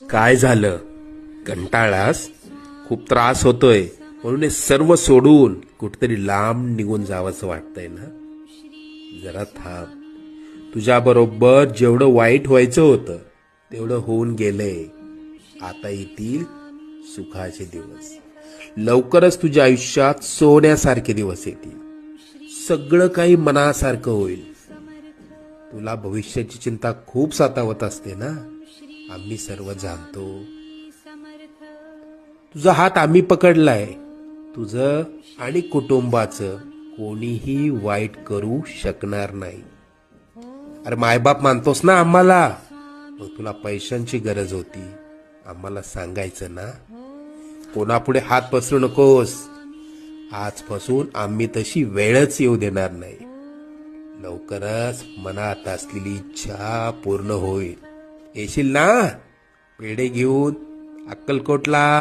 काय झालं? कंटाळास? खूप त्रास होतोय म्हणून हे सर्व सोडून कुठेतरी लांब निघून जावंसं वाटतंय ना? जरा थांब. तुझ्या बरोबर जेवढं वाईट व्हायचं होतं तेवढं होऊन गेलंय. आता येतील सुखाचे दिवस. लवकरच तुझ्या आयुष्यात सोन्यासारखे दिवस येतील. सगळं काही मनासारखं होईल. तुला भविष्याची चिंता खूप सतावत असते ना? आम्ही सर्व जाणतो. तुझा हात आम्ही पकडलाय. तुझं आणि कुटुंबाचं कोणीही वाईट करू शकणार नाही. अरे मायबाप मानतोस ना आम्हाला? मग तुला पैशांची गरज होती, आम्हाला सांगायचं ना? कोणापुढे हात पसरू नकोस. आजपासून आम्ही तशी वेळच येऊ देणार नाही. लवकरच मनात असलेली इच्छा पूर्ण होईल. येशील ना पेढे घेऊन अक्कलकोटला?